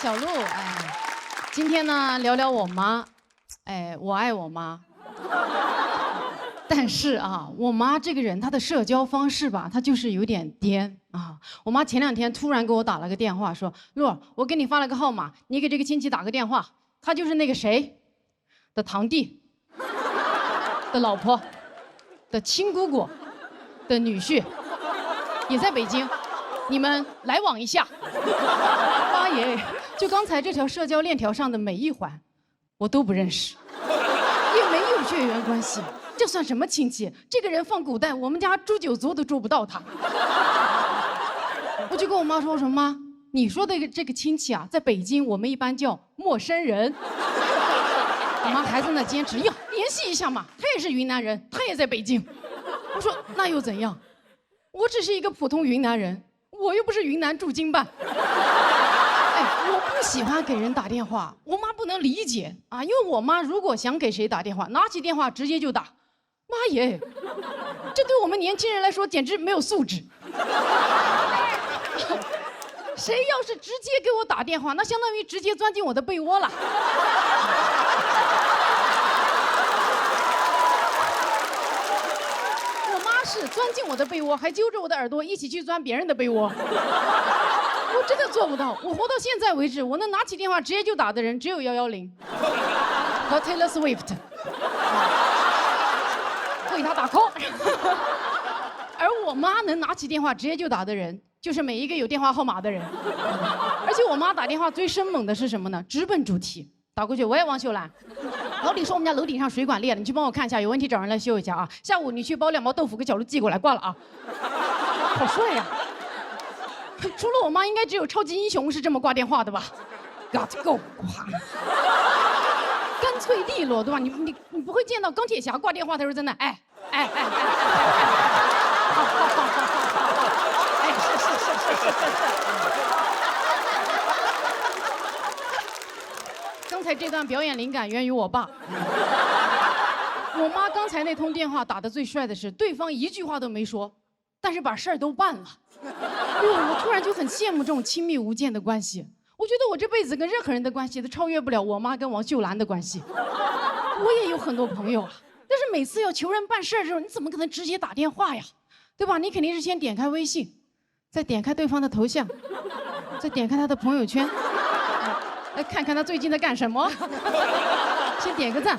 小鹿，今天呢聊聊我妈，我爱我妈。但是啊，我妈这个人，她的社交方式吧，她就是有点颠啊。我妈前2天突然给我打了个电话，说：“鹿，我给你发了个号码，你给这个亲戚打个电话，他就是那个谁的堂弟的老婆的亲姑姑的女婿，也在北京，你们来往一下。”妈耶！就刚才这条社交链条上的每一环，我都不认识，也没有血缘关系。这算什么亲戚？这个人放古代，我们家诛九族都捉不到他。我就跟我妈说：“我说妈，你说的这个亲戚啊，在北京我们一般叫陌生人。”我妈还在那坚持，呀，联系一下嘛，他也是云南人，他也在北京。我说那又怎样？我只是一个普通云南人，我又不是云南驻京办。我不喜欢给人打电话，我妈不能理解啊，因为我妈如果想给谁打电话，拿起电话直接就打。妈耶，这对我们年轻人来说简直没有素质。谁要是直接给我打电话，那相当于直接钻进我的被窝了。我妈是钻进我的被窝，还揪着我的耳朵一起去钻别人的被窝。我真的做不到，我活到现在为止，我能拿起电话直接就打的人只有110和 Taylor Swift， 为他打 call。而我妈能拿起电话直接就打的人，就是每一个有电话号码的人。而且我妈打电话最生猛的是什么呢？直奔主题，打过去，喂，王秀兰，老李说我们家楼顶上水管裂了，你去帮我看一下，有问题找人来修一下啊。下午你去包2包豆腐给小鹿寄过来，挂了啊。好帅呀！除了我妈，应该只有超级英雄是这么挂电话的吧 ？Got go， 挂，干脆利落，对吧？你不会见到钢铁侠挂电话的时候在那哎，是。刚才这段表演灵感源于我爸。我妈刚才那通电话打得最帅的是，对方一句话都没说，但是把事儿都办了。我突然就很羡慕这种亲密无间的关系。我觉得我这辈子跟任何人的关系都超越不了我妈跟王秀兰的关系。我也有很多朋友啊，但是每次要求人办事的时候，你怎么可能直接打电话呀？对吧？你肯定是先点开微信，再点开对方的头像，再点开他的朋友圈，来看看他最近在干什么，先点个赞，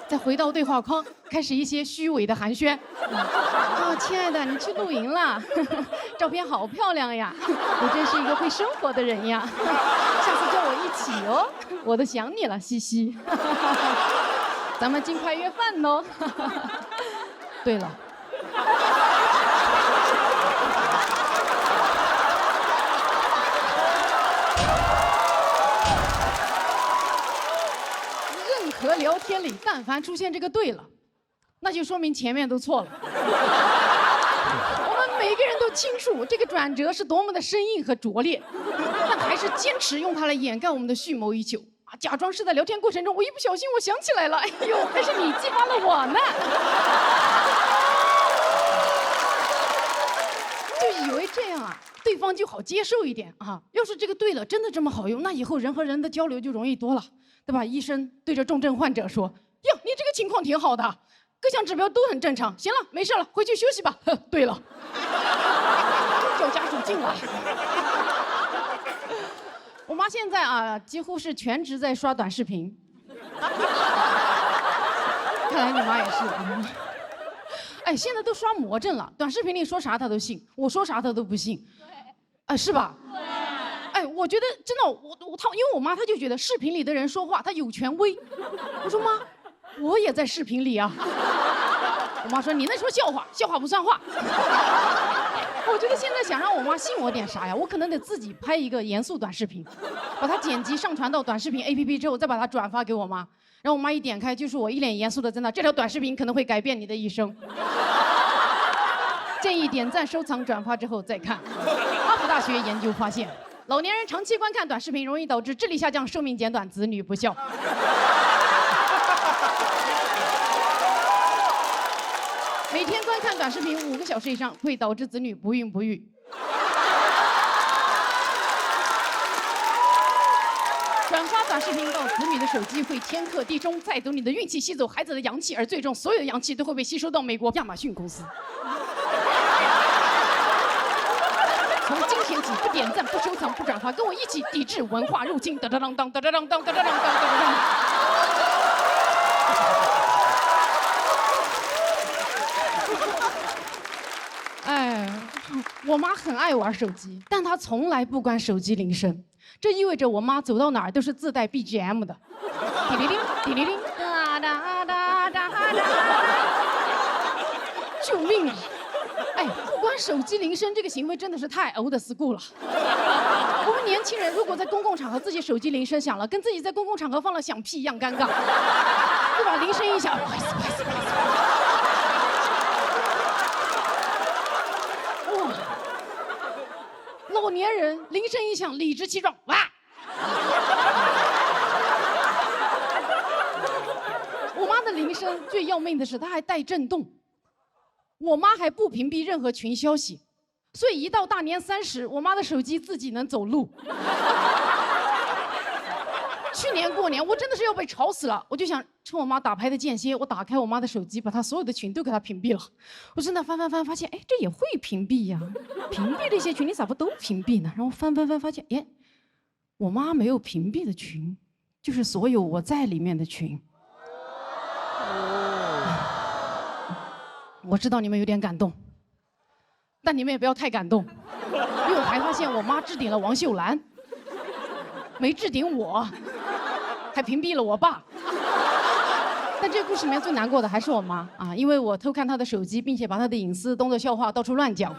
再回到对话框，开始一些虚伪的寒暄。亲爱的，你去露营了，照片好漂亮呀！你真是一个会生活的人呀，下次叫我一起哦，我都想你了，西西。咱们尽快约饭哦。对了。任何聊天里，但凡出现这个对了，那就说明前面都错了。我们每个人都清楚这个转折是多么的生硬和拙劣，但还是坚持用它来掩盖我们的蓄谋已久啊！假装是在聊天过程中，我一不小心我想起来了，哎呦，还是你激发了我呢。就以为这样啊，对方就好接受一点啊。要是这个对了，真的这么好用，那以后人和人的交流就容易多了，对吧？医生对着重症患者说：“哟，你这个情况挺好的。”各项指标都很正常，行了，没事了，回去休息吧。对了，叫家属进来。我妈现在啊，几乎是全职在刷短视频。看来你妈也是。现在都刷魔怔了，短视频里说啥她都信，我说啥她都不信。是吧？我觉得真的，因为我妈她就觉得视频里的人说话她有权威。我说妈，我也在视频里啊。我妈说你那说笑话，笑话不算话。我觉得现在想让我妈信我点啥呀？我可能得自己拍一个严肃短视频，把它剪辑上传到短视频 APP 之后，再把它转发给我妈，然后我妈一点开就是我一脸严肃的在那，这条短视频可能会改变你的一生。建议点赞、收藏、转发之后再看。哈佛大学研究发现，老年人长期观看短视频容易导致智力下降、寿命减短、子女不孝。每天观看短视频5个小时以上，会导致子女不孕不育。转发短视频到子女的手机会天克地冲，再走你的运气，吸走孩子的阳气，而最终所有的阳气都会被吸收到美国亚马逊公司。从今天起，不点赞、不收藏、不转发，跟我一起抵制文化入侵！哒哒当当哒哒当当哒哒当当哒哒当。哎，我妈很爱玩手机，但她从来不关手机铃声，这意味着我妈走到哪儿都是自带 BGM 的，滴哩铃，滴哩铃，哒哒哒哒哒。救命啊！哎，不关手机铃声这个行为真的是太 old school 了。我们年轻人如果在公共场合自己手机铃声响了，跟自己在公共场合放了响屁一样尴尬，对吧？铃声一响，不好意思，不好意思，不好意思。哇，老年人铃声一响，理直气壮，哇！我妈的铃声最要命的是，它还带震动。我妈还不屏蔽任何群消息，所以一到大年30，我妈的手机自己能走路。去年过年，我真的是要被吵死了，我就想趁我妈打牌的间歇，我打开我妈的手机，把她所有的群都给她屏蔽了。我真的翻，发现哎，这也会屏蔽呀，屏蔽这些群你咋不都屏蔽呢？然后翻，发现哎，我妈没有屏蔽的群，就是所有我在里面的群。我知道你们有点感动，但你们也不要太感动，因为我还发现我妈置顶了王秀兰，没置顶我，还屏蔽了我爸。但这个故事里面最难过的还是我妈啊，因为我偷看她的手机，并且把她的隐私当作笑话到处乱讲，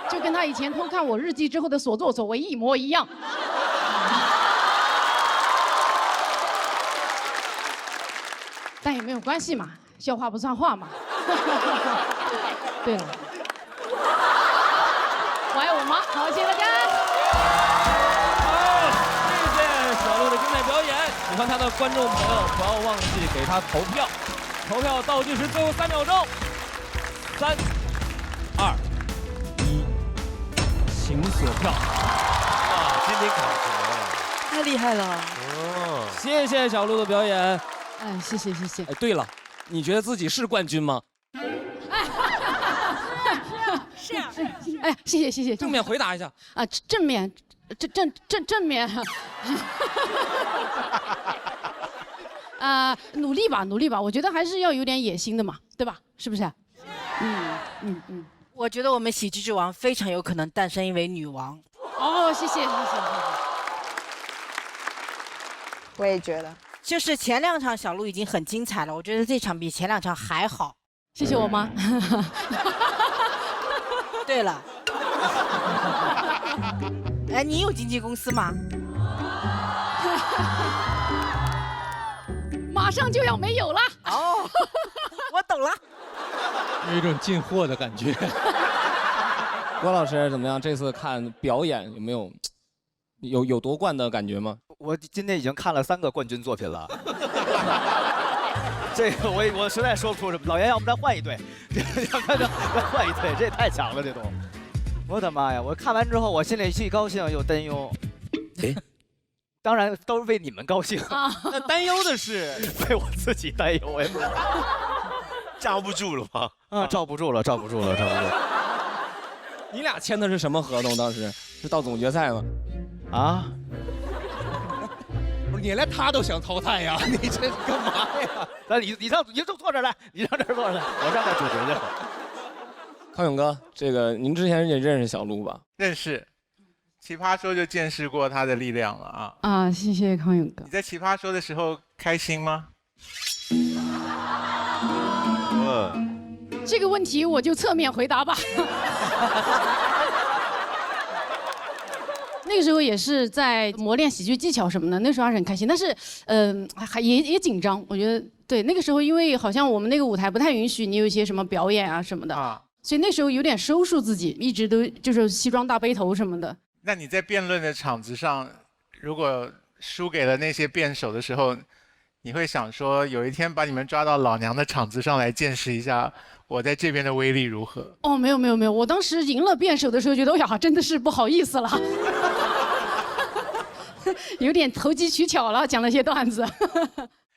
就跟她以前偷看我日记之后的所作所为一模一样。但也没有关系嘛。笑话不算话嘛。对了，我爱我妈，好，谢谢大家。好，谢谢小鹿的精彩表演。喜欢他的观众朋友不要忘记给他投票，投票倒计时最后3秒钟，3、2、1，请锁票。哇，今天考核太厉害了！哦，谢谢小鹿的表演。哎，谢谢。哎，对了，你觉得自己是冠军吗？是啊，哎，谢谢。正面回答一下。啊，正面，正面。努力吧，我觉得还是要有点野心的嘛，对吧？是不是？嗯。我觉得我们喜剧之王非常有可能诞生一位女王。哦，谢谢。我也觉得，就是前2场小鹿已经很精彩了，我觉得这场比前2场还好。谢谢我妈。对了，哎，你有经纪公司吗？马上就要没有了。哦，我懂了。有一种进货的感觉。郭老师怎么样？这次看表演有没有夺冠的感觉吗？我今天已经看了3个冠军作品了。这个我实在说不出什么。老袁，要不然换一队，换一队，这也太强了，这都。我的妈呀！我看完之后，我心里既高兴又担忧。哎，当然都是为你们高兴。那担忧的是为我自己担忧，我也不知道。架不住了吗？啊，罩不住了。你俩签的是什么合同？当时是到总决赛吗？啊？不是你连他都想淘汰呀？你这干嘛呀？那你就坐这儿来，你上这儿坐着来，我上这儿主持去了。康永哥，这个您之前也认识小鹿吧？认识，奇葩说就见识过他的力量了啊！啊，谢谢康永哥你。在奇葩说的时候开心吗？这个问题我就侧面回答吧。那个时候也是在磨练喜剧技巧什么的，那时候还是很开心，但是，也紧张。我觉得对，那个时候因为好像我们那个舞台不太允许你有一些什么表演啊什么的，所以那时候有点收束自己，一直都就是西装大背头什么的。那你在辩论的场子上，如果输给了那些辩手的时候，你会想说，有一天把你们抓到老娘的场子上来见识一下我在这边的威力如何？哦，没有，我当时赢了辩手的时候，觉得呀，真的是不好意思了。有点投机取巧了，讲那些段子。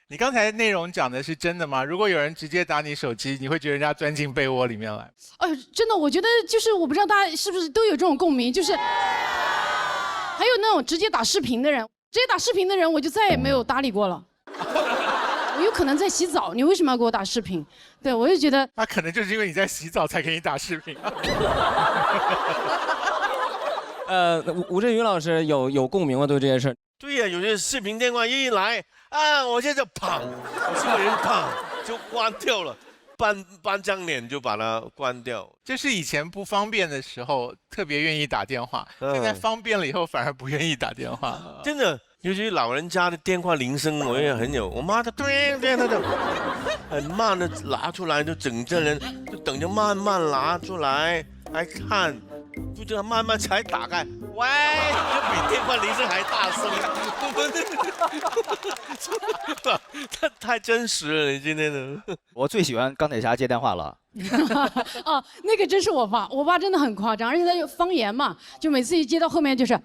你刚才内容讲的是真的吗？如果有人直接打你手机，你会觉得人家钻进被窝里面来？真的，我觉得就是我不知道大家是不是都有这种共鸣，就是还有那种直接打视频的人，我就再也没有搭理过了。我有可能在洗澡，你为什么要给我打视频？对，我就觉得那可能就是因为你在洗澡才给你打视频。吴镇宇老师有共鸣吗？对这件事？对呀，有些视频电话一来啊，我现在砰，这个人砰就关掉了，半张脸就把它关掉。就是以前不方便的时候特别愿意打电话，现在方便了以后反而不愿意打电话。真的，尤其老人家的电话铃声，我也很有。我妈她对，很慢的拿出来，就整个人就等着慢慢拿出来来看，就这样慢慢才打开。喂，就比电话铃声还大声。太真实了，你今天的。我最喜欢钢铁侠接电话了。哦，那个真是我爸真的很夸张，而且他有方言嘛，就每次一接到后面就是，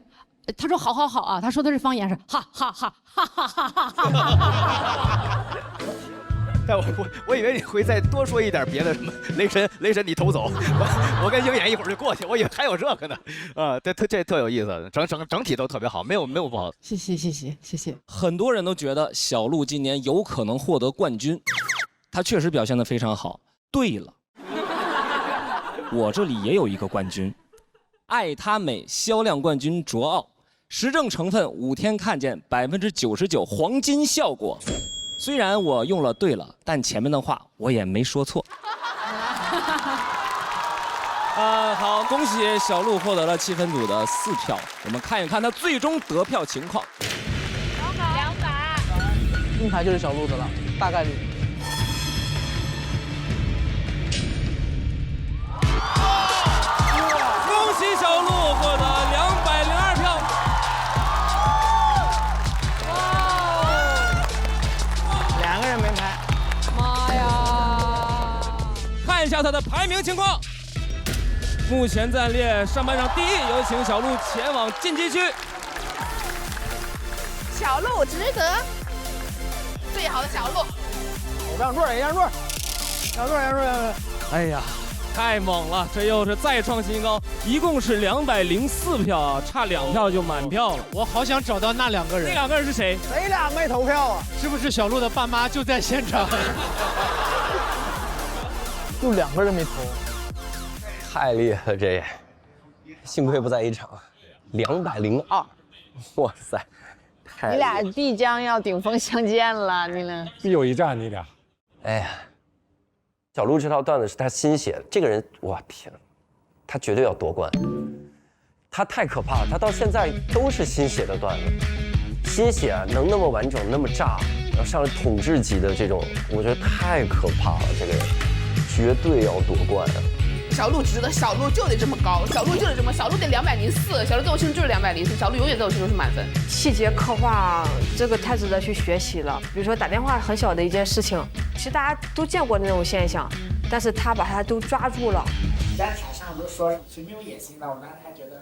他说好好好啊，他说的是方言是哈哈哈哈哈哈哈哈。但我以为你会再多说一点别的什么雷神你偷走，我跟鹰眼一会儿就过去，我以为还有这个呢，啊，这特有意思，整体都特别好，没有不好。谢谢。很多人都觉得小鹿今年有可能获得冠军，他确实表现得非常好。对了，我这里也有一个冠军，爱他美销量冠军卓奥，实证成分5天看见99%黄金效果。虽然我用了对了，但前面的话我也没说错。好，恭喜小鹿获得了气氛组的4票，我们看一看他最终得票情况。200，金牌就是小鹿的了，大概率。恭喜小鹿获得202票。2个人没排。妈呀！看一下他的排名情况，目前暂列上半场第1，有请小鹿前往晋级区。小鹿值得，最好的小鹿。让座。哎呀，太猛了！这又是再创新高，一共是204票啊，差2票就满票了。我好想找到那2个人，那2个人是谁？谁俩没投票啊？是不是小鹿的爸妈就在现场？就2个人没投。太厉害了，这幸亏不在一场，202，哇塞，太你俩必将要顶峰相见了，你俩必有一战，你俩。哎呀，小鹿这套段子是他新写的，这个人，我天，他绝对要夺冠，他太可怕了，他到现在都是新写的段子，新写能那么完整，那么炸，然后上了统治级的这种，我觉得太可怕了，这个人绝对要夺冠啊！小鹿值得，小鹿就得这么高，小鹿就是这么，小鹿得204，小鹿在我心中就是204，小鹿永远在我心中是满分。细节刻画这个太值得去学习了。比如说打电话很小的一件事情，其实大家都见过那种现象，但是他把它都抓住了。你在台上不是说谁没有野心的，我当时还觉得，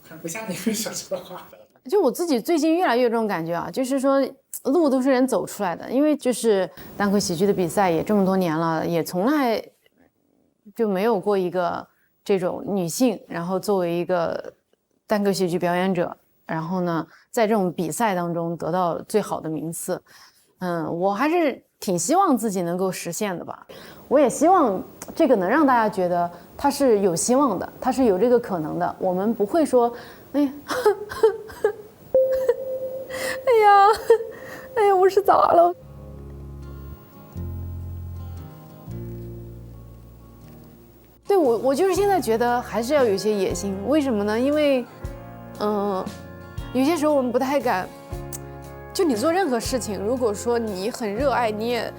很不像你会说这话的。就我自己最近越来越有这种感觉啊，就是说路都是人走出来的，因为就是单口喜剧的比赛也这么多年了，也从来就没有过一个这种女性，然后作为一个单口喜剧表演者，然后呢，在这种比赛当中得到最好的名次。我还是挺希望自己能够实现的吧。我也希望这个能让大家觉得它是有希望的，它是有这个可能的。我们不会说，哎呀，哎呀，我是咋了？对我就是现在觉得还是要有一些野心，为什么呢？因为，有些时候我们不太敢，就你做任何事情，如果说你很热爱，你也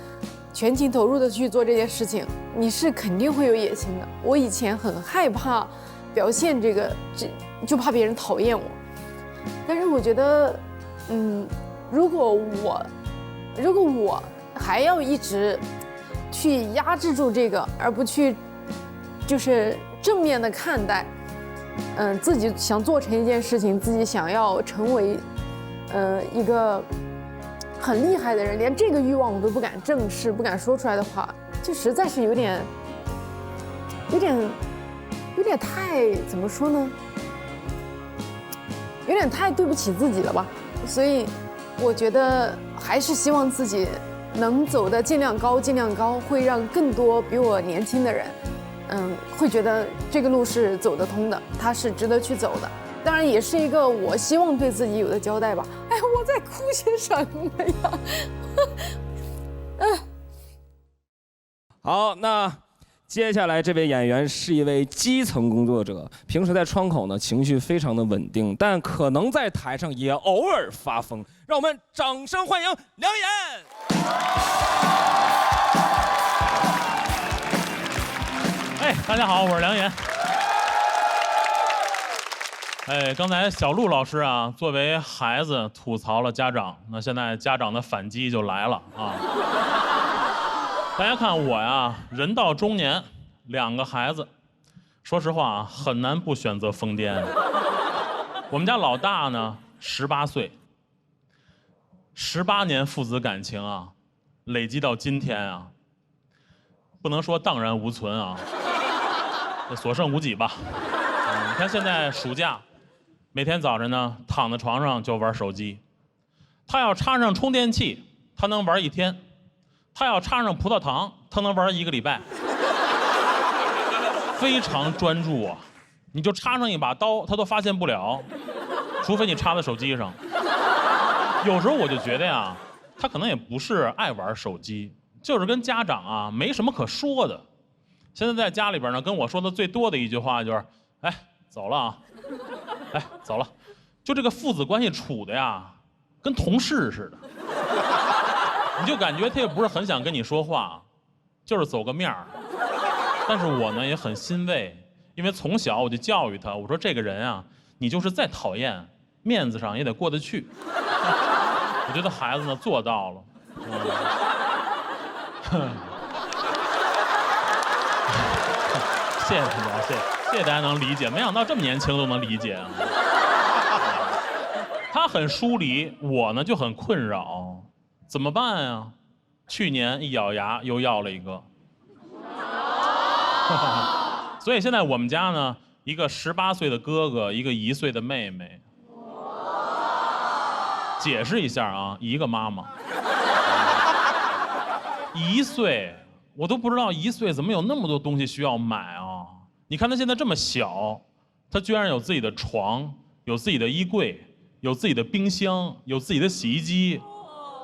全情投入的去做这件事情，你是肯定会有野心的。我以前很害怕表现这个，就怕别人讨厌我。但是我觉得，如果我还要一直去压制住这个，而不去就是正面的看待，自己想做成一件事情，自己想要成为一个很厉害的人，连这个欲望我都不敢正视、不敢说出来的话，就实在是有点太怎么说呢？有点太对不起自己了吧。所以我觉得还是希望自己能走得尽量高，尽量高，会让更多比我年轻的人，会觉得这个路是走得通的，它是值得去走的。当然，也是一个我希望对自己有的交代吧。哎，我在哭些什么呀？好，那接下来这位演员是一位基层工作者，平时在窗口呢情绪非常的稳定，但可能在台上也偶尔发疯。让我们掌声欢迎梁岩。哎，大家好，我是梁岩。哎，刚才小陆老师啊，作为孩子吐槽了家长，那现在家长的反击就来了啊！大家看我呀，人到中年，2个孩子，说实话啊，很难不选择疯癫。我们家老大呢，18岁，18年父子感情啊，累积到今天啊，不能说荡然无存啊，所剩无几吧。你看现在暑假。每天早晨呢，躺在床上就玩手机。他要插上充电器，他能玩1天；他要插上葡萄糖，他能玩1个礼拜。非常专注啊！你就插上一把刀，他都发现不了，除非你插在手机上。有时候我就觉得呀，他可能也不是爱玩手机，就是跟家长啊没什么可说的。现在在家里边呢，跟我说的最多的一句话就是：“哎，走了啊。”哎，走了，就这个父子关系处的呀，跟同事似的，你就感觉他也不是很想跟你说话，就是走个面儿。但是我呢也很欣慰，因为从小我就教育他，我说这个人啊，你就是再讨厌，面子上也得过得去。我觉得孩子呢做到了。谢谢大家，谢谢大家能理解，没想到这么年轻都能理解啊。他很疏离，我呢就很困扰，怎么办呀？去年一咬牙又要了一个，所以现在我们家呢，一个18岁的哥哥，一个1岁的妹妹。解释一下啊，一个妈妈。1岁，我都不知道1岁怎么有那么多东西需要买啊。你看他现在这么小，他居然有自己的床，有自己的衣柜，有自己的冰箱，有自己的洗衣机。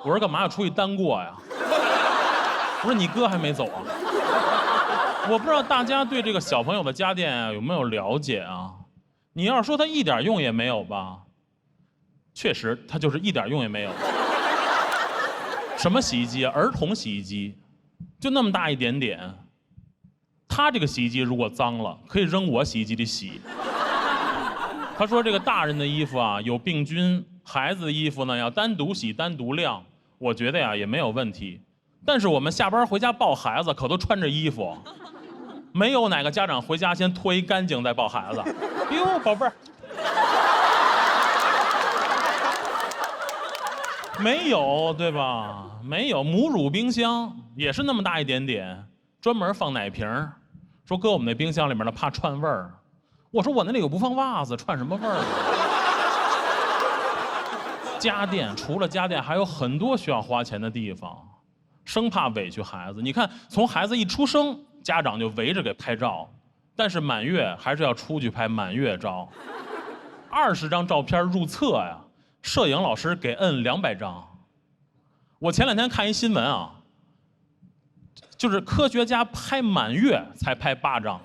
我说干嘛要出去单过呀？我说你哥还没走啊？我不知道大家对这个小朋友的家电啊有没有了解啊？你要是说他一点用也没有吧，确实他就是一点用也没有。什么洗衣机啊？儿童洗衣机，就那么大一点点。他这个洗衣机如果脏了，可以扔我洗衣机里洗。他说这个大人的衣服啊有病菌，孩子的衣服呢要单独洗单独晾，我觉得呀也没有问题。但是我们下班回家抱孩子可都穿着衣服，没有哪个家长回家先脱一干净再抱孩子。哟，宝贝儿，没有对吧？没有，母乳冰箱也是那么大一点点，专门放奶瓶。说搁我们那冰箱里面呢，怕串味儿。我说我那里有不放袜子，串什么味儿？家电除了家电，还有很多需要花钱的地方，生怕委屈孩子。你看，从孩子一出生，家长就围着给拍照，但是满月还是要出去拍满月照。20张照片入册呀，摄影老师给摁200张。我前2天看一新闻啊。就是科学家拍满月才拍8张，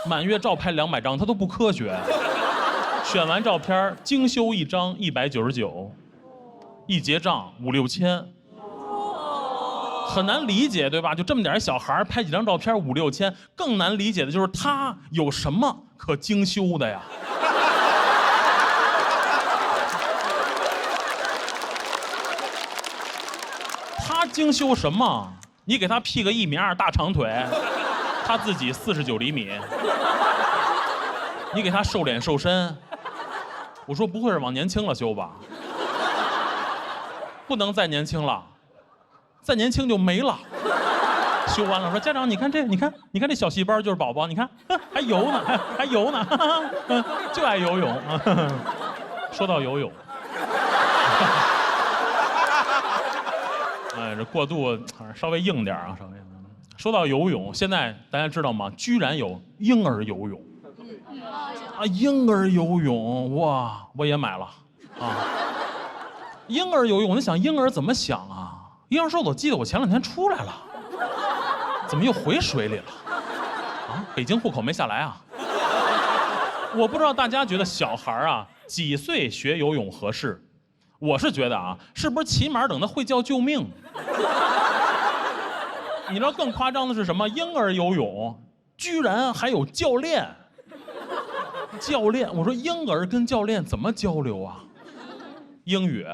满月照拍200张，它都不科学。选完照片精修1张199，一结账5、6千，很难理解对吧？就这么点小孩拍几张照片5、6千，更难理解的就是他有什么可精修的呀？他精修什么？你给他 P 个1.2米大长腿，他自己49厘米。你给他瘦脸瘦身，我说不会是往年轻了修吧？不能再年轻了，再年轻就没了。修完了说家长，你看这，你看这小细胞就是宝宝，你看还游呢，还游呢，就爱游泳。说到游泳，哎，这过渡稍微硬点啊，稍微。说到游泳，现在大家知道吗？居然有婴儿游泳。啊，婴儿游泳，哇，我也买了啊。婴儿游泳，我在想婴儿怎么想啊？婴儿说，我记得我前2天出来了，怎么又回水里了？啊，北京户口没下来啊？我不知道大家觉得小孩啊几岁学游泳合适？我是觉得啊，是不是起码等他会叫救命？你知道更夸张的是什么？婴儿游泳居然还有教练。教练，我说婴儿跟教练怎么交流啊？英语。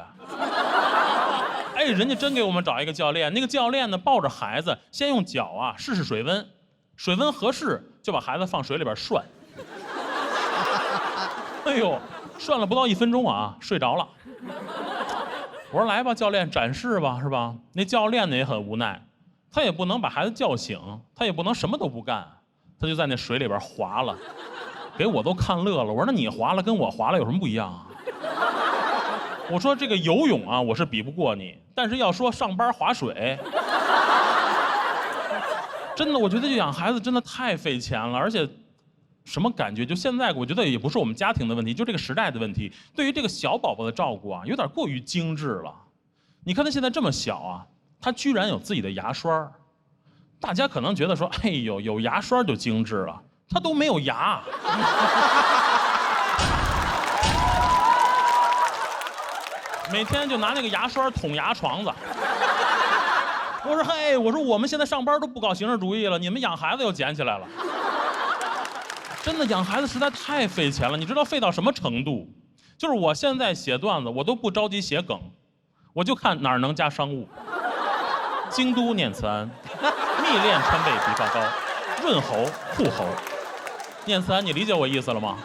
哎，人家真给我们找一个教练，那个教练呢抱着孩子，先用脚啊试试水温，水温合适就把孩子放水里边涮。哎呦，涮了不到1分钟啊，睡着了。我说来吧，教练展示吧，是吧？那教练呢也很无奈，他也不能把孩子叫醒，他也不能什么都不干，他就在那水里边滑了。给我都看乐了，我说那你滑了跟我滑了有什么不一样啊？我说这个游泳啊，我是比不过你，但是要说上班划水，真的我觉得养孩子真的太费钱了，而且什么感觉？就现在我觉得也不是我们家庭的问题，就这个时代的问题，对于这个小宝宝的照顾啊，有点过于精致了。你看他现在这么小啊，他居然有自己的牙刷，大家可能觉得说，哎呦，有牙刷就精致了。他都没有牙，每天就拿那个牙刷捅牙床子。我说嘿，我说我们现在上班都不搞形式主义了，你们养孩子又捡起来了。真的养孩子实在太费钱了，你知道费到什么程度？就是我现在写段子，我都不着急写梗，我就看哪儿能加商务。京都念慈庵，蜜炼川贝枇杷膏，润喉护喉。念慈庵，你理解我意思了吗？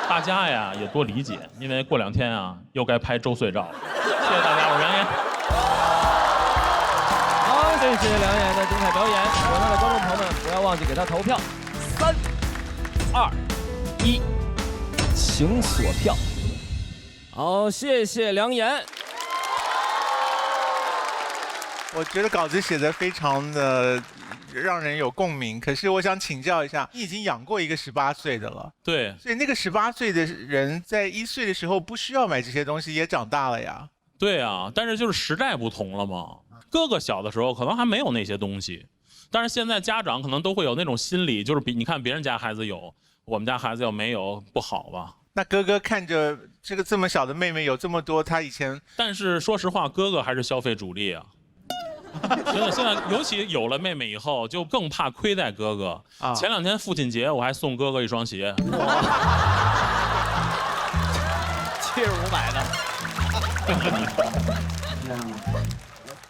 大家呀也多理解，因为过2天啊又该拍周岁照了。谢谢大家，我是梁岩。好，谢谢梁岩的精彩表演。喜欢他的观众朋友们，不要忘记给他投票。3、2、1，请锁票。好，谢谢梁岩。我觉得稿子写得非常的让人有共鸣，可是我想请教一下，你已经养过一个18岁的了，对，所以那个18岁的人在1岁的时候不需要买这些东西，也长大了呀。对啊，但是就是时代不同了嘛。哥哥小的时候可能还没有那些东西，但是现在家长可能都会有那种心理，就是你看别人家孩子有，我们家孩子要没有，不好吧？那哥哥看着这么小的妹妹有这么多，他以前……但是说实话，哥哥还是消费主力啊。真的，现在尤其有了妹妹以后，就更怕亏待哥哥。前2天父亲节，我还送哥哥一双鞋，75买的。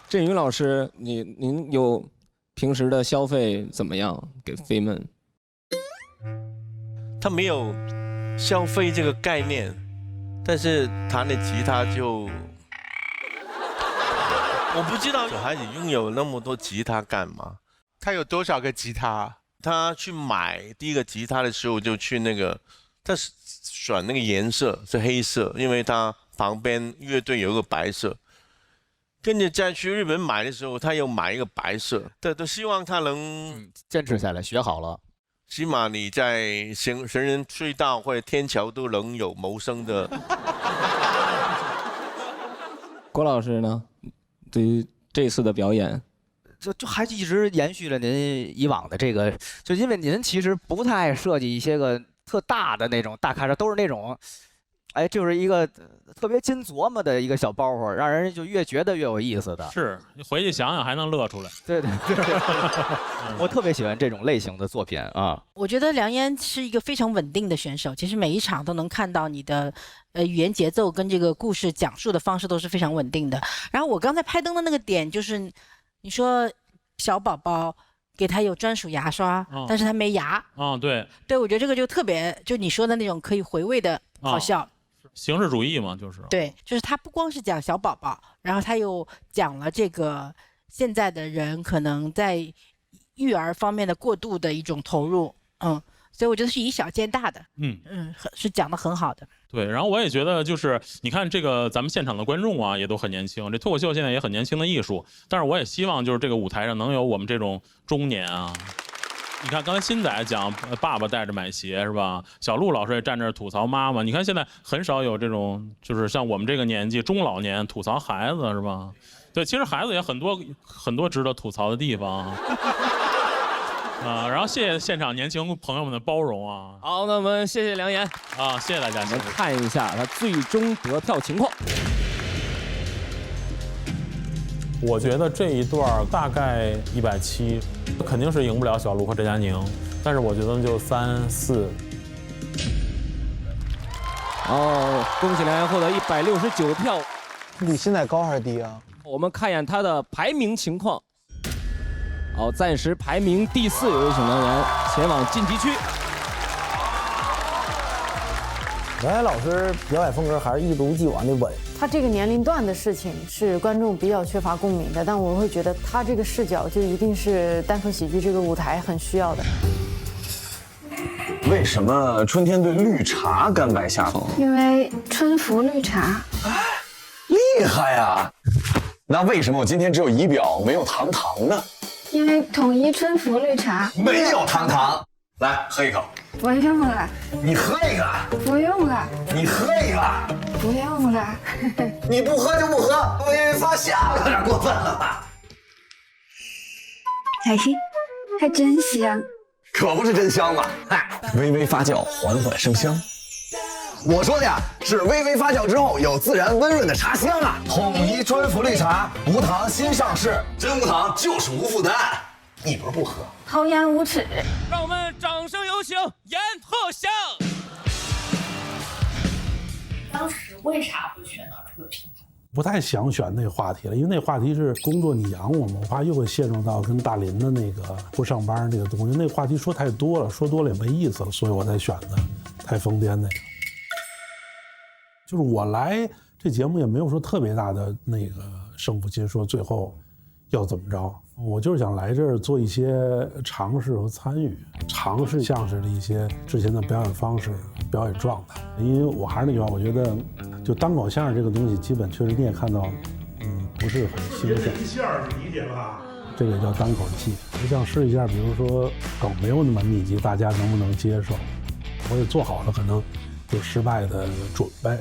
振宇老师，您有平时的消费怎么样？给飞们？他没有消费这个概念，但是弹的吉他就。我不知道小孩子拥有那么多吉他干嘛？他有多少个吉他？他去买第一个吉他的时候就去那个，他选那个颜色是黑色，因为他旁边乐队有一个白色。跟着再去日本买的时候，他又买一个白色。都希望他能坚持下来，学好了。起码你在行人隧道或者天桥都能有谋生的。郭老师呢？对于这次的表演，就还一直延续了您以往的这个，就因为您其实不太爱设计一些个特大的那种大卡车，都是那种，哎，就是一个特别经琢磨的一个小包袱，让人就越觉得越有意思的。是，你回去想想还能乐出来。对对对，我特别喜欢这种类型的作品啊。我觉得梁岩是一个非常稳定的选手，其实每一场都能看到你的语言节奏跟这个故事讲述的方式都是非常稳定的。然后我刚才拍灯的那个点就是，你说小宝宝给他有专属牙刷，但是他没牙。对。对，我觉得这个就特别，就你说的那种可以回味的好笑。形式主义嘛，就是对，就是他不光是讲小宝宝，然后他又讲了这个现在的人可能在育儿方面的过度的一种投入，所以我觉得是以小见大的，是讲得很好的。对，然后我也觉得就是你看这个咱们现场的观众啊，也都很年轻，这脱口秀现在也很年轻的艺术，但是我也希望就是这个舞台上能有我们这种中年啊。你看刚才新仔讲爸爸带着买鞋是吧？小鹿老师也站这儿吐槽妈妈。你看现在很少有这种就是像我们这个年纪中老年吐槽孩子是吧？对，其实孩子也很多值得吐槽的地方。然后谢谢现场年轻朋友们的包容啊！好，那我们谢谢梁岩啊，谢谢大家。我们看一下他最终得票情况。我觉得这一段大概170，肯定是赢不了小鹿和郑佳宁，但是我觉得就3、4。恭喜梁岩获得169票，比现在高还是低啊？我们看一眼他的排名情况。暂时排名第4，有请梁岩前往晋级区。梁岩老师表演风格还是一如既往的稳。他这个年龄段的事情是观众比较缺乏共鸣的，但我会觉得他这个视角就一定是单口喜剧这个舞台很需要的。为什么春天对绿茶甘拜下风？因为春服绿茶。厉害呀！那为什么我今天只有仪表没有糖糖呢？因为统一春服绿茶没有糖糖。来喝一口。不用了。你喝一个。不用了。你喝一个。不用了。你不喝就不喝，微微发香有点过分了吧？哎，还真香。可不是真香嘛！微微发酵，缓缓生香。我说的呀，是微微发酵之后有自然温润的茶香啊！统一春服绿茶，无糖新上市，真无糖就是无负担。你不是不喝？厚颜无耻！让我们掌声有请严鹤翔。当时为啥会选到这个平台？不太想选那个话题了，因为那话题是工作你养我吗？我怕又会陷入到跟大林的那个不上班那个东西，那个话题说太多了，说多了也没意思了，所以我才选的太疯癫那个。就是我来这节目也没有说特别大的那个胜负心，说最后要怎么着，我就是想来这儿做一些尝试和参与，尝试相声的一些之前的表演方式、表演状态。因为我还是那句话，我觉得就单口相声这个东西，基本确实你也看到，不是很新鲜。人线理解吧？这个叫单口戏，我想试一下，比如说梗没有那么密集，大家能不能接受？我也做好了可能有失败的准备。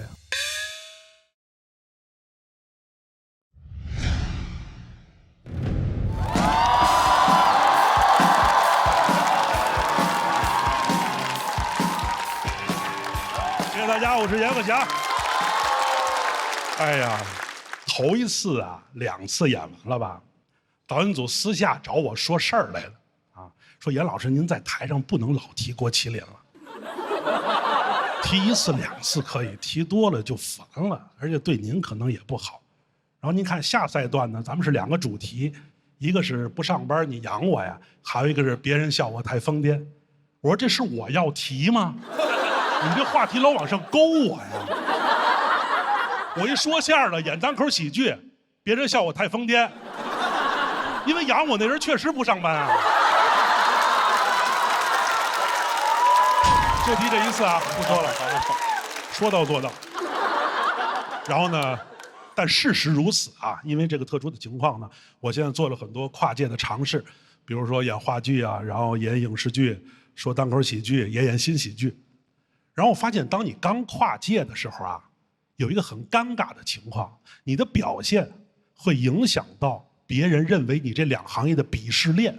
大家，我是严鹤翔。哎呀，头一次啊，2次演完了吧，导演组私下找我说事儿来了啊，说严老师您在台上不能老提郭麒麟了，提1次2次可以，提多了就烦了，而且对您可能也不好。然后您看下赛段呢，咱们是2个主题，一个是不上班你养我呀，还有一个是别人笑我太疯癫。我说这是我要提吗？你这话题老往上勾我呀！我一说相声的，演单口喜剧，别人笑我太疯癫，因为养我那人确实不上班啊。就提这1次啊，不说了，好，说到做到。然后呢，但事实如此啊，因为这个特殊的情况呢，我现在做了很多跨界的尝试，比如说演话剧啊，然后演影视剧，说单口喜剧，也演新喜剧。然后我发现，当你刚跨界的时候啊，有一个很尴尬的情况，你的表现会影响到别人认为你这2行业的鄙视链。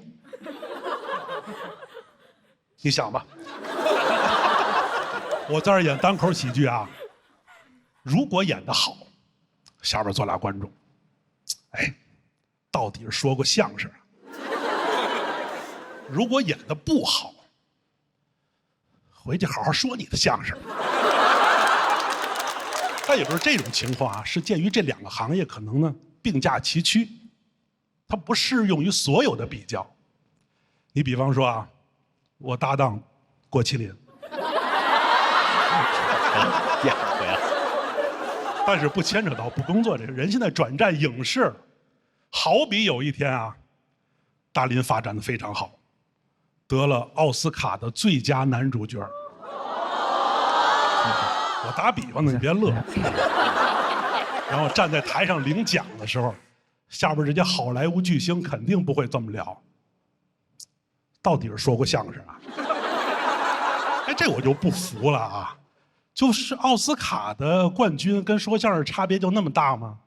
你想吧，我在这儿演单口喜剧啊，如果演得好，下边坐俩观众，哎，到底是说过相声。如果演得不好，回去好好说你的相声。但也不是这种情况啊，是鉴于这2个行业可能呢并驾齐驱，它不适用于所有的比较。你比方说啊，我搭档郭麒麟，演回来，但是不牵扯到不工作这个人。现在转战影视，好比有一天啊，大林发展的非常好，得了奥斯卡的最佳男主角。我打比方呢，你别乐。然后站在台上领奖的时候，下边这些好莱坞巨星肯定不会这么聊。到底是说过相声啊？哎，这我就不服了啊！就是奥斯卡的冠军跟说相声差别就那么大吗？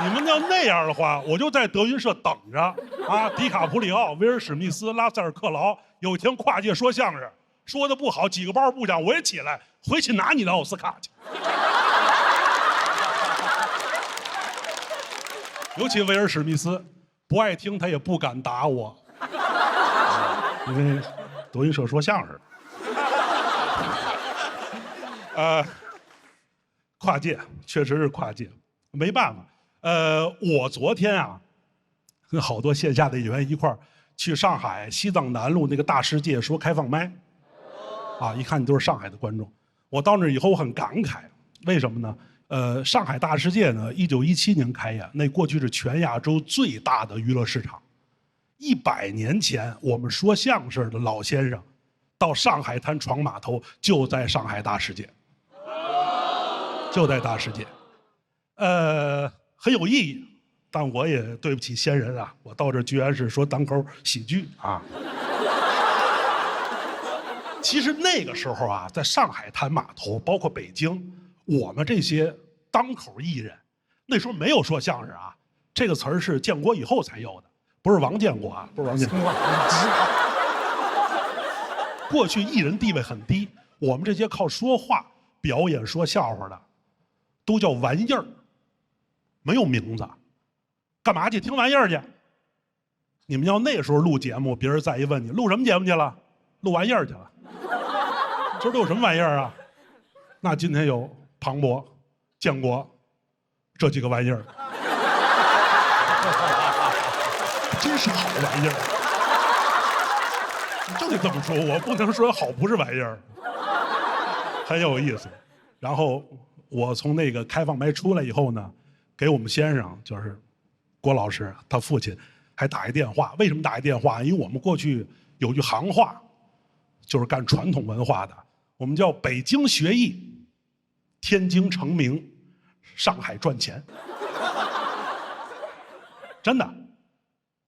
你们要那样的话，我就在德云社等着啊！迪卡普里奥、威尔史密斯、拉塞尔克劳有一天跨界说相声，说的不好，几个包不讲，我也起来回去拿你的奥斯卡去。尤其威尔史密斯不爱听，他也不敢打我，因为德云社说相声。跨界确实是跨界，没办法。我昨天啊，跟好多线下的演员一块儿去上海西藏南路那个大世界说开放麦，啊，一看都是上海的观众。我到那以后我很感慨，为什么呢？上海大世界呢，1917年开演，那过去是全亚洲最大的娱乐市场。100年前，我们说相声的老先生到上海滩闯码头，就在上海大世界，就在大世界，很有意义。但我也对不起先人啊，我到这居然是说单口喜剧啊。其实那个时候啊，在上海滩码头，包括北京，我们这些单口艺人，那时候没有说相声啊，这个词儿是建国以后才有的，不是王建国啊，不是王建国。过去艺人地位很低，我们这些靠说话表演说笑话的，都叫玩意儿，没有名字。干嘛去？听玩意儿去。你们要那时候录节目，别人再一问你录什么节目去了，录玩意儿去了。今儿都有什么玩意儿啊？那今天有庞博、建国这几个玩意儿，真是好玩意儿。就得这么说，我不能说好不是玩意儿，很有意思。然后我从那个开放麦出来以后呢，给我们先生就是郭老师他父亲还打一电话。为什么打一电话？因为我们过去有句行话，就是干传统文化的，我们叫北京学艺，天津成名，上海赚钱。真的。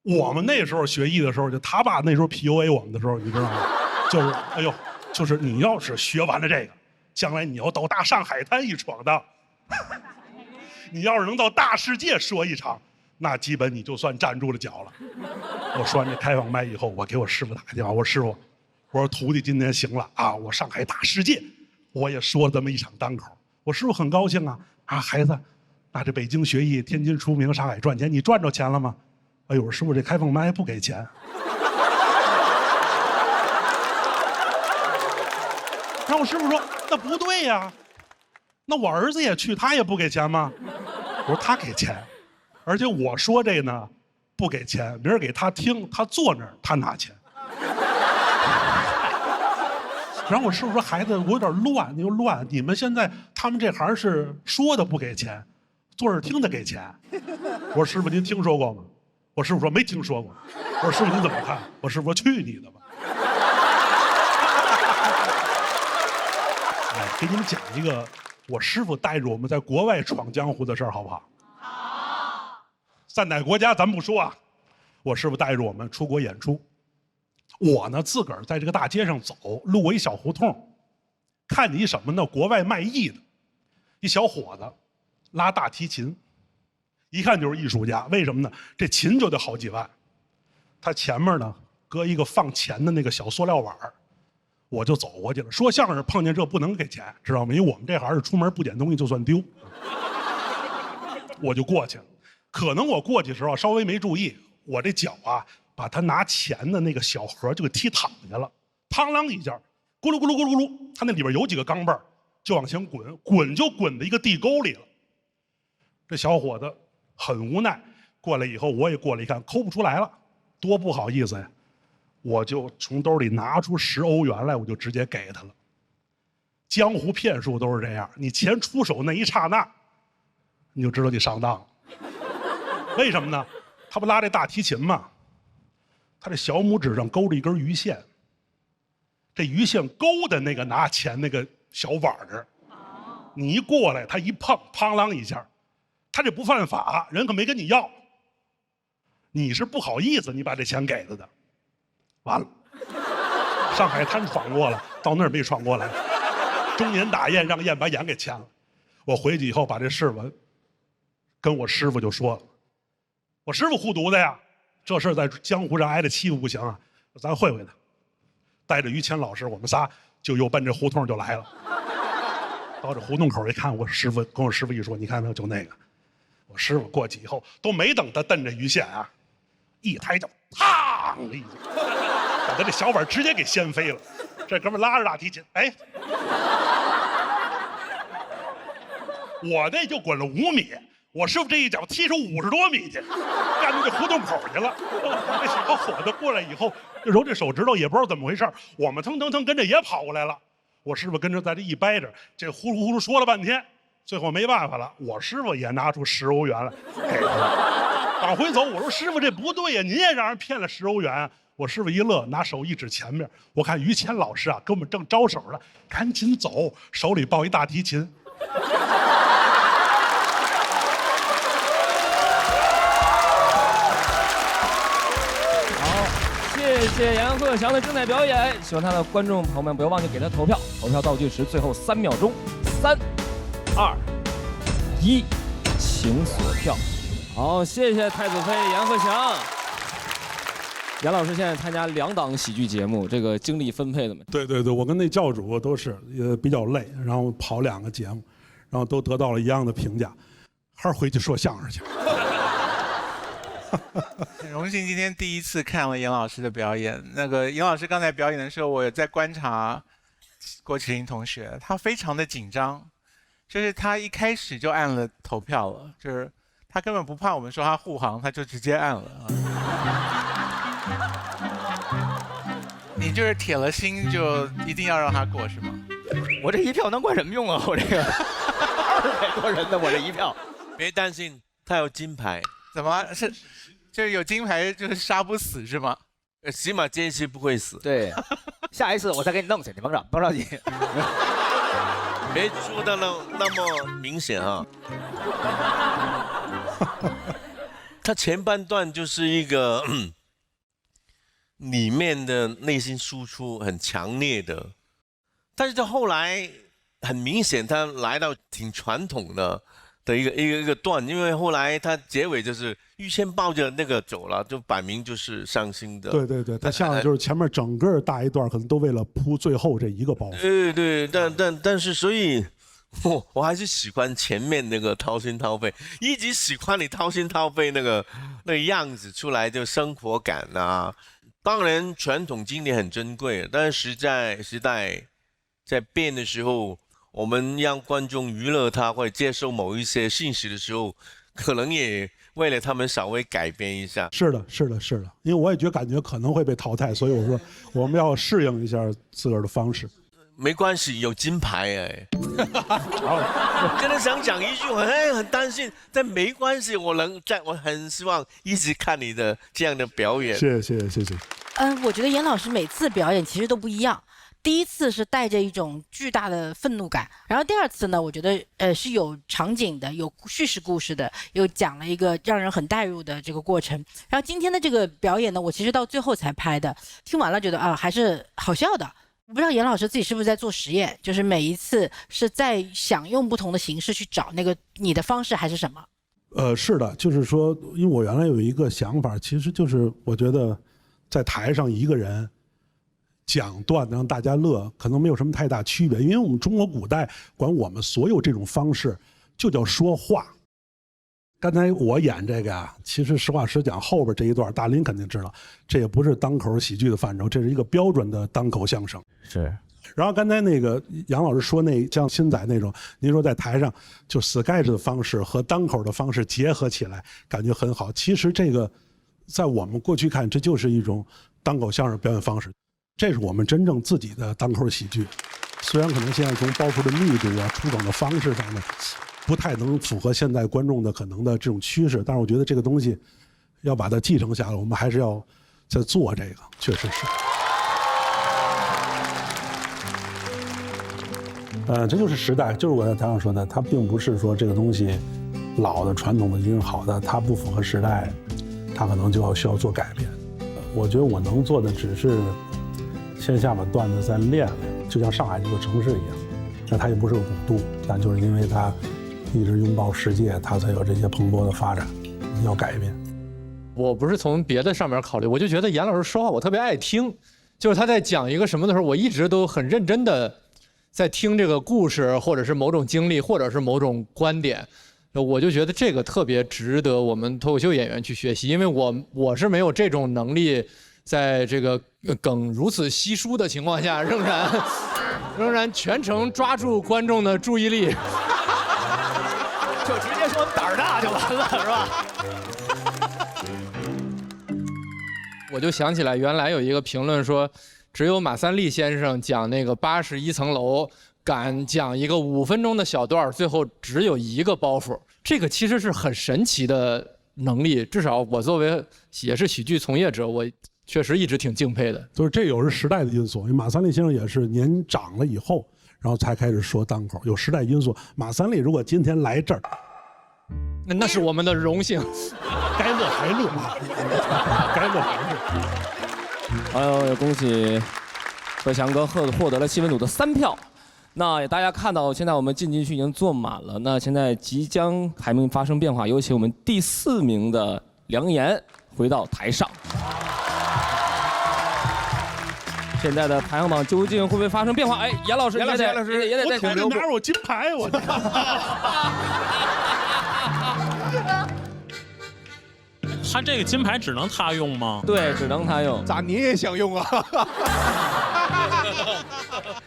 我们那时候学艺的时候，就他爸那时候 PUA 我们的时候，你知道吗？就是哎呦，就是你要是学完了这个，将来你要到大上海滩一闯荡，你要是能到大世界说一场，那基本你就算站住了脚了。我说完这开放麦以后，我给我师傅打个电话，我说师傅，我说徒弟今年行了啊，我上海大世界，我也说了这么一场单口。我师傅很高兴啊，孩子，那这北京学艺，天津出名，上海赚钱，你赚着钱了吗？哎呦，师傅，这开放麦不给钱。然后我师傅说：“那不对呀，那我儿子也去，他也不给钱吗？”我说：“他给钱，而且我说这呢不给钱，明儿给他听，他坐那儿他拿钱。”然后我师傅说：“孩子，我有点乱，你又乱。你们现在他们这行是说的不给钱，坐着听的给钱。”我说：“师傅，您听说过吗？”我师傅说没听说过。我说师傅你怎么看？我师傅说去你的吧。哎，给你们讲一个我师傅带着我们在国外闯江湖的事儿，好不好？好。在哪国家咱不说啊，我师傅带着我们出国演出，我呢自个儿在这个大街上走，路过一小胡同，看见一什么呢？国外卖艺的一小伙子拉大提琴。一看就是艺术家，为什么呢？这琴就得好几万，他前面呢搁一个放钱的那个小塑料碗，我就走过去了。说相声碰见这不能给钱，知道吗？因为我们这行是出门不捡东西就算丢。我就过去了，可能我过去的时候稍微没注意，我这脚啊把他拿钱的那个小盒就给踢躺下了，嘡啷一下，咕噜咕噜咕噜咕噜，他那里边有几个钢镚就往前滚，滚就滚到一个地沟里了。这小伙子很无奈，过来以后我也过来一看，抠不出来了，多不好意思呀！我就从兜里拿出10欧元来，我就直接给他了。江湖骗术都是这样，你钱出手那一刹那，你就知道你上当了。为什么呢？他不拉这大提琴吗？他这小拇指上勾着一根鱼线，这鱼线勾的那个拿钱那个小碗儿，你一过来，他一碰，砰啷一下，他这不犯法，人可没跟你要，你是不好意思，你把这钱给他的，完了，上海滩闯过了，到那儿没闯过来，中年大雁让雁把眼给牵了。我回去以后把这事我跟我师傅就说了，我师傅护犊子呀，这事在江湖上挨着欺负不行啊，咱会会他。带着于谦老师，我们仨就又奔这胡同就来了。到这胡同口一看，我师傅跟我师傅一说，你看没有，就那个。我师傅过去以后，都没等他蹬着鱼线啊，一抬脚，嘡的一下，把他这小碗直接给掀飞了。这哥们拉着大提琴，哎，我那就滚了5米，我师傅这一脚踢出50多米去，干到这胡同口去了。这小伙子过来以后，揉这手指头也不知道怎么回事，我们腾腾腾跟着也跑过来了。我师傅跟着在这一掰着，这呼噜呼噜说了半天，最后没办法了，我师傅也拿出10欧元来给他了。往回走，我说师傅这不对呀，您也让人骗了10欧元啊。我师傅一乐，拿手一指前面，我看于谦老师啊跟我们正招手了，赶紧走，手里抱一大提琴。谢谢杨鹤翔的精彩表演，喜欢他的观众朋友们不要忘记给他投票，投票倒计时最后3秒钟，3、2、1，请锁票。好，谢谢太子妃杨鹤翔。杨老师现在参加2档喜剧节目，这个精力分配怎么？对对对，我跟那教主都是也比较累，然后跑2个节目，然后都得到了一样的评价，还是回去说相声去。很荣幸今天第一次看了严老师的表演。那个严老师刚才表演的时候，我也在观察郭麒麟同学，他非常的紧张，就是他一开始就按了投票了，就是他根本不怕我们说他护航，他就直接按了。你就是铁了心就一定要让他过是吗？我这一票能管什么用啊？我这个200多人的，我这一票。别担心，他有金牌。怎么是？就是有金牌就是杀不死是吗？起码这一次不会死。对，下一次我再给你弄死，你甭着急。别说的那么明显啊。他前半段就是一个里面的内心输出很强烈的，但是到后来很明显，他来到挺传统的一个段，因为后来他结尾就是于谦抱着那个走了，就摆明就是伤心的。对对对，他像就是前面整个大一段可能都为了铺最后这一个包袱。对对，但是所以。我还是喜欢前面那个掏心掏肺，一直喜欢你掏心掏肺那个样子出来，就生活感啊。当然传统经典很珍贵，但是时代在变的时候，我们让观众娱乐他或者接受某一些信息的时候，可能也为了他们稍微改变一下。是的，是的，是的，因为我也感觉可能会被淘汰，所以我说我们要适应一下自个儿的方式。没关系，有金牌哎。我真的想讲一句，我很担心，但没关系，我很希望一直看你的这样的表演。谢谢。我觉得严老师每次表演其实都不一样。第一次是带着一种巨大的愤怒感，然后第2次呢，我觉得是有场景的，有叙事故事的，又讲了一个让人很带入的这个过程。然后今天的这个表演呢，我其实到最后才拍的，听完了觉得还是好笑的。不知道严老师自己是不是在做实验，就是每一次是在想用不同的形式去找那个你的方式还是什么？是的，就是说，因为我原来有一个想法，其实就是我觉得在台上一个人讲段子让大家乐，可能没有什么太大区别，因为我们中国古代管我们所有这种方式就叫说话。刚才我演这个啊，其实实话实讲，后边这一段大林肯定知道，这也不是单口喜剧的范畴，这是一个标准的单口相声。是。然后刚才那个杨老师说那像新仔那种，您说在台上就 sketch 的方式和单口的方式结合起来，感觉很好。其实这个在我们过去看，这就是一种单口相声表演方式，这是我们真正自己的单口喜剧。虽然可能现在从包袱的密度啊、出梗的方式上呢，不太能符合现在观众的可能的这种趋势，但是我觉得这个东西要把它继承下来，我们还是要再做这个，确实是。这就是时代，就是我在台上说的，它并不是说这个东西老的传统的已经好的，它不符合时代，它可能就需要做改变。我觉得我能做的只是线下把段子再练练，就像上海这个城市一样，那它也不是个古都，但就是因为它一直拥抱世界，它才有这些蓬勃的发展，要改变。我不是从别的上面考虑，我就觉得严老师说话我特别爱听，就是他在讲一个什么的时候，我一直都很认真的在听这个故事，或者是某种经历，或者是某种观点，我就觉得这个特别值得我们脱口秀演员去学习，因为我是没有这种能力，在这个梗如此稀疏的情况下，仍然全程抓住观众的注意力，就直接说胆儿大就完了，是吧？我就想起来，原来有一个评论说，只有马三立先生讲那个81层楼，敢讲一个5分钟的小段，最后只有一个包袱。这个其实是很神奇的能力，至少我作为也是喜剧从业者，我确实一直挺敬佩的。就是这有是时代的因素，因为马三立先生也是年长了以后，然后才开始说单口，有时代因素。马三立如果今天来这儿，那是我们的荣幸。该乐还乐，该乐还乐。恭喜贺翔哥获得了气氛组的3票。那大家看到，现在我们进区已经坐满了。那现在即将排名发生变化，有请我们第4名的梁岩回到台上。现在的排行榜究竟会不会发生变化？哎，严老师，严老师，我挺留步，哪有金牌我？他这个金牌只能他用吗？对，只能他用。咋你也想用啊？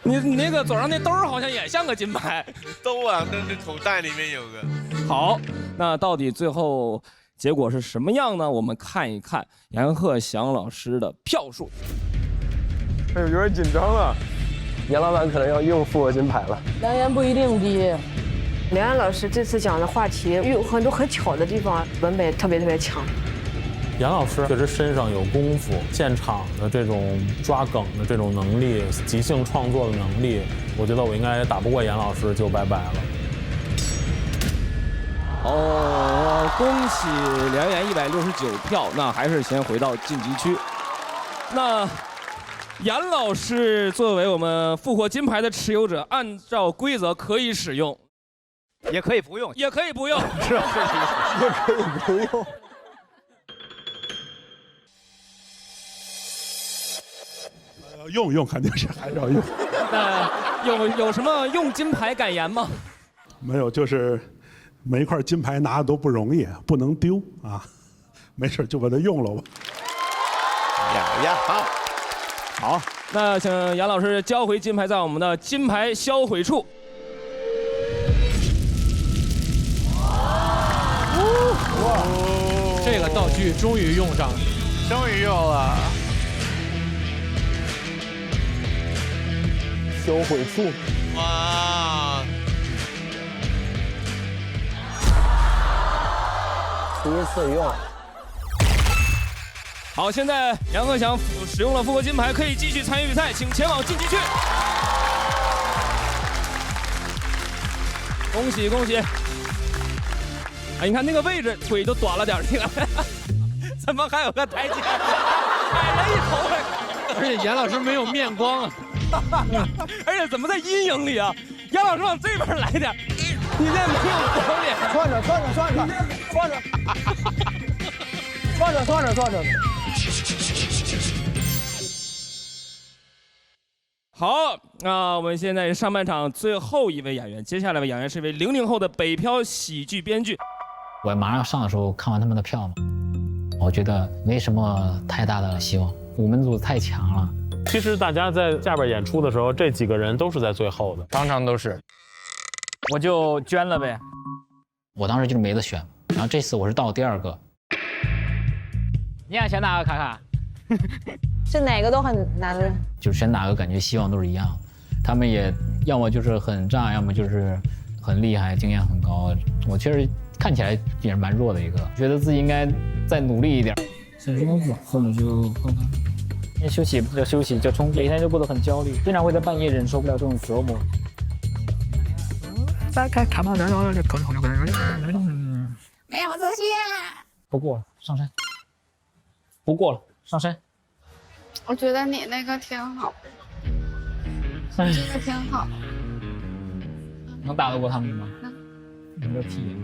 你那个左上那兜好像也像个金牌。兜啊，那口袋里面有个。好，那到底最后结果是什么样呢？我们看一看杨鹤翔老师的票数。哎呦，有点紧张了。严老板可能要用复活金牌了。梁岩不一定低。梁岩老师这次讲的话题有很多很巧的地方，文本特别强。杨老师确实身上有功夫，现场的这种抓梗的这种能力，即兴创作的能力，我觉得我应该打不过严老师就拜拜了。恭喜梁岩169票，那还是先回到晋级区。那严老师作为我们复活金牌的持有者，按照规则可以使用，也可以不用，也可以不用，是也可以不用。用肯定是还是要用。那有什么用金牌感言吗？没有，就是每一块金牌拿的都不容易，不能丢啊。没事就把它用了吧。呀，好，那请杨老师交回金牌，在我们的金牌销毁处。哇，这个道具终于用上了，终于用了。销毁处，哇！第一次用。好，现在杨鹤翔使用了复活金牌，可以继续参与比赛，请前往晋级区。恭喜恭喜！哎，你看那个位置，腿都短了点，你看，怎么还有个台阶？踩了一头，而且严老师没有面光啊。而且怎么在阴影里啊？杨老师往这边来点，你这没有表演。转着。好，那我们现在上半场最后一位演员，接下来的演员是一位00后的北漂喜剧编剧。我马上要上的时候看完他们的票嘛，我觉得没什么太大的希望，我们组太强了。其实大家在下边演出的时候，这几个人都是在最后的，常常都是。我就捐了呗。我当时就是没得选，然后这次我是到第2个。你想选哪个？卡卡？这哪个都很难的。就是选哪个感觉希望都是一样的。他们也要么就是很炸，要么就是很厉害，经验很高。我确实看起来也是蛮弱的一个，觉得自己应该再努力一点。小时候父母就说他，休息不叫休息，叫充电，每天就过得很焦虑，经常会在半夜忍受不了这种折磨。没有自信。不过了，上山。不过了，上山。我觉得你那个挺好，这个挺好。能打得过他们吗？能。你个屁！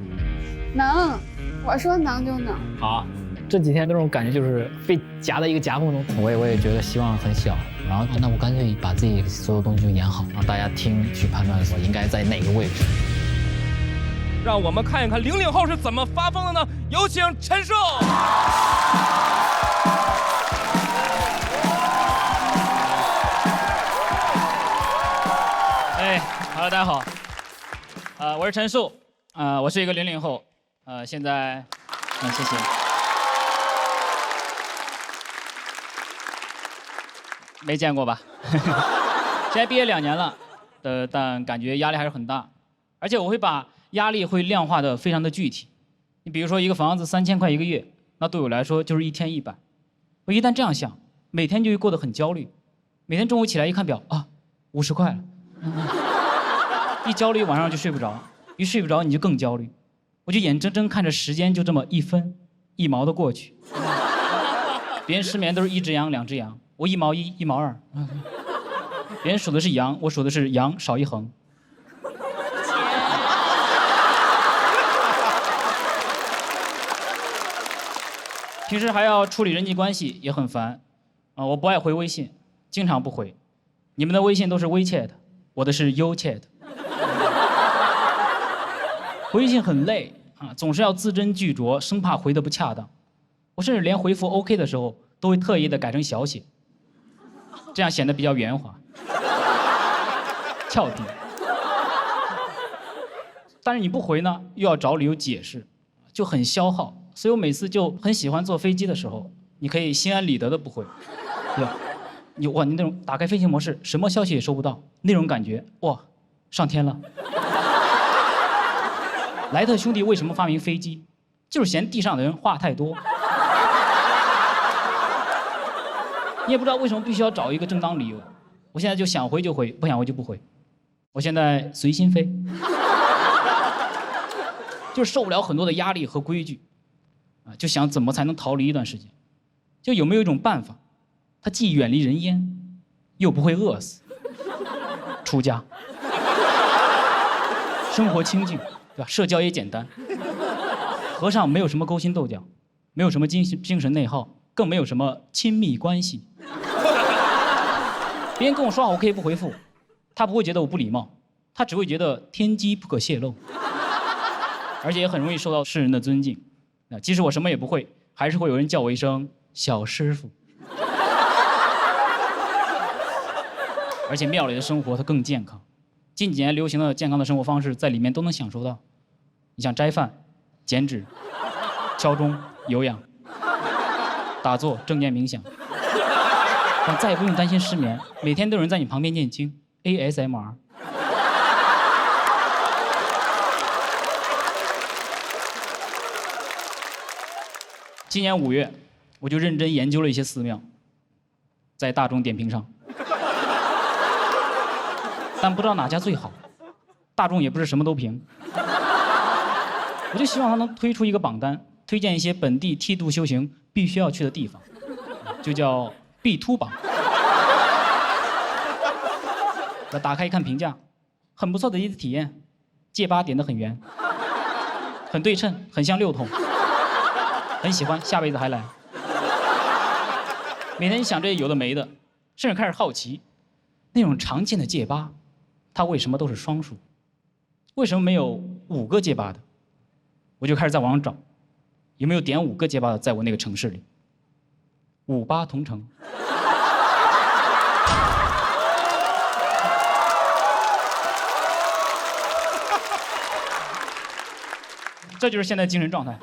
能，我说能就能。好，这几天那种感觉就是被夹在一个夹缝中。我也觉得希望很小，然后那我干脆把自己所有东西就演好，让大家听去判断我应该在哪个位置。让我们看一看00后是怎么发疯的呢？有请陈数。Hello， 大家好，我是陈数，我是一个00后，现在，谢谢。没见过吧？现在毕业2年了，但感觉压力还是很大，而且我会把压力会量化的非常的具体。你比如说一个房子3000块1个月，那对我来说就是1天100。我一旦这样想，每天就会过得很焦虑。每天中午起来一看表啊，50块了。一焦虑晚上就睡不着，一睡不着你就更焦虑，我就眼睁睁看着时间就这么1分1毛的过去。别人失眠都是1只羊2只羊，我1毛1 1毛2。别人数的是羊，我数的是羊少1横。平时还要处理人际关系，也很烦。我不爱回微信，经常不回。你们的微信都是WeChat，我的是 YouChat。回信很累啊，总是要字斟句酌，生怕回得不恰当。我甚至连回复 OK 的时候，都会特意的改成小写，这样显得比较圆滑、俏皮。但是你不回呢，又要找理由解释，就很消耗。所以我每次就很喜欢坐飞机的时候，你可以心安理得的不回，对吧？你那种打开飞行模式，什么消息也收不到，那种感觉，哇，上天了。莱特兄弟为什么发明飞机？就是嫌地上的人话太多。你也不知道为什么必须要找一个正当理由。我现在就想回就回，不想回就不回。我现在随心飞，就是受不了很多的压力和规矩，就想怎么才能逃离一段时间。就有没有一种办法，它既远离人烟，又不会饿死？出家，生活清静。对吧？社交也简单，和尚没有什么勾心斗角，没有什么精神内耗，更没有什么亲密关系。别人跟我说话，我可以不回复，他不会觉得我不礼貌，他只会觉得天机不可泄露，而且也很容易受到世人的尊敬。即使我什么也不会，还是会有人叫我一声小师傅。而且庙里的生活它更健康。近几年流行的健康的生活方式，在里面都能享受到。你像斋饭、减脂、敲钟、有氧、打坐、正念冥想，但再也不用担心失眠，每天都有人在你旁边念经 ，ASMR。今年5月，我就认真研究了一些寺庙，在大众点评上。但不知道哪家最好，大众也不是什么都评。我就希望他能推出一个榜单，推荐一些本地剃度修行必须要去的地方，就叫必秃榜。我打开一看评价，很不错的一次体验，戒疤点得很圆，很对称，很像6筒，很喜欢，下辈子还来。每天想这有的没的，甚至开始好奇，那种常见的戒疤。它为什么都是双数？为什么没有5个戒疤的？我就开始在网上找，有没有点5个戒疤的在我那个城市里？5疤同城。这就是现在精神状态。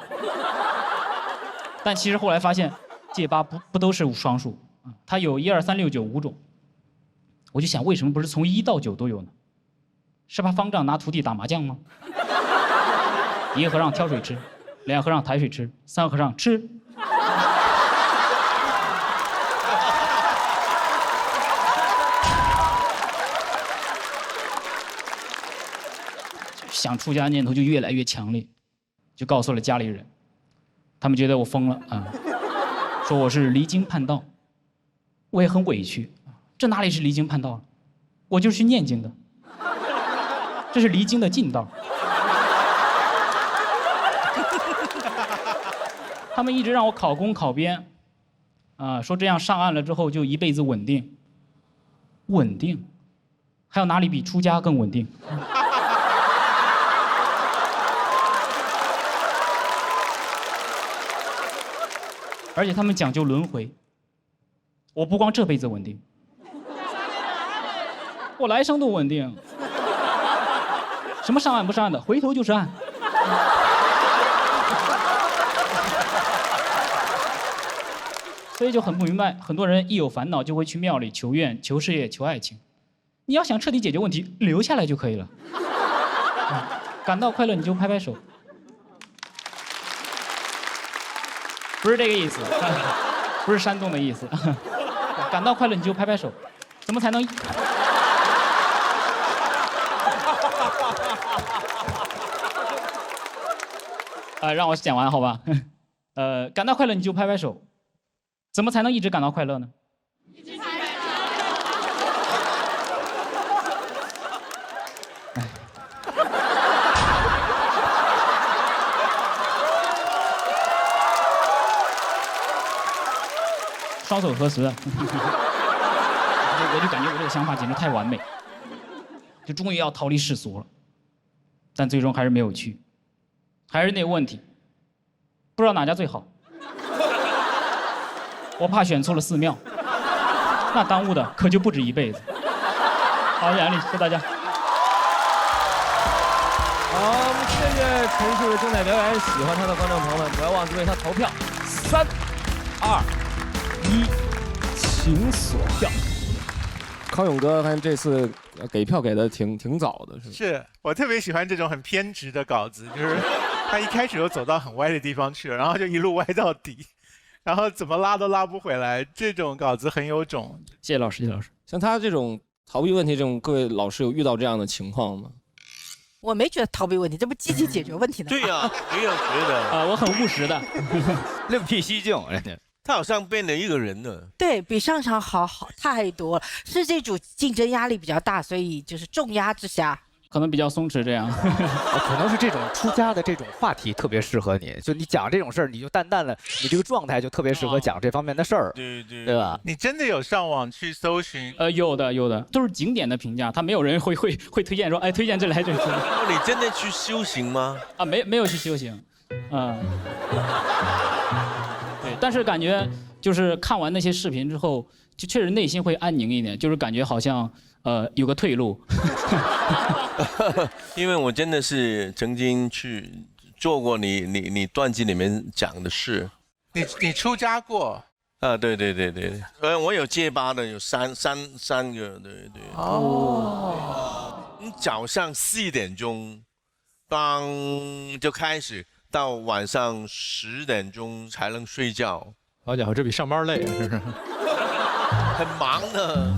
但其实后来发现，戒疤不都是双数啊，它有1、2、3、6、9 5种。我就想，为什么不是从1到9都有呢？是怕方丈拿徒弟打麻将吗？1个和尚挑水吃，2个和尚抬水吃，3个和尚吃。想出家念头就越来越强烈，就告诉了家里人，他们觉得我疯了啊，说我是离经叛道。我也很委屈，这哪里是离经叛道了？我就是去念经的，这是离经的近道。他们一直让我考公考编，说这样上岸了之后就一辈子稳定。稳定，还有哪里比出家更稳定？而且他们讲究轮回，我不光这辈子稳定，我来生都稳定。什么上岸不上岸的，回头就是岸。所以就很不明白，很多人一有烦恼就会去庙里求愿、求事业、求爱情。你要想彻底解决问题，留下来就可以了。感到快乐你就拍拍手。不是这个意思，不是山东的意思。感到快乐你就拍拍手，怎么才能？让我讲完好吧？感到快乐你就拍拍手，怎么才能一直感到快乐呢？双手合十，我就感觉我这个想法简直太完美，就终于要逃离世俗了，但最终还是没有去，还是那个问题，不知道哪家最好，我怕选错了寺庙，那耽误的可就不止一辈子。好，严厉，谢谢大家。好，我们谢谢陈述的精彩表演，喜欢他的观众朋友们不要忘记为他投票。3、2、1，请锁票。康永哥，看这次给票给的挺早的，是吧？是我特别喜欢这种很偏执的稿子，就是他一开始就走到很歪的地方去了，然后就一路歪到底，然后怎么拉都拉不回来，这种稿子很有种。谢谢老师，谢谢老师。像他这种逃避问题，这种各位老师有遇到这样的情况吗？我没觉得逃避问题，这不积极解决问题呢？对呀，没有觉得。我很务实的，另辟蹊径，人家。他好像变了一个人了，对比上场好太多了，是这组竞争压力比较大，所以就是重压之下，可能比较松弛这样。可能是这种出家的这种话题特别适合你，就你讲这种事儿，你就淡淡的，你这个状态就特别适合讲这方面的事儿，对吧？你真的有上网去搜寻？有的，都是景点的评价，他没有人会推荐说，哎，推荐这里还是这里。你真的去修行吗？没有去修行，对，但是感觉就是看完那些视频之后，就确实内心会安宁一点，就是感觉好像有个退路。因为我真的是曾经去做过你段子里面讲的事。你出家过？对，我有戒疤的，有三个，对。你早上4点钟，当就开始。到晚上10点钟才能睡觉，好家伙，这比上班累啊！这是很忙的。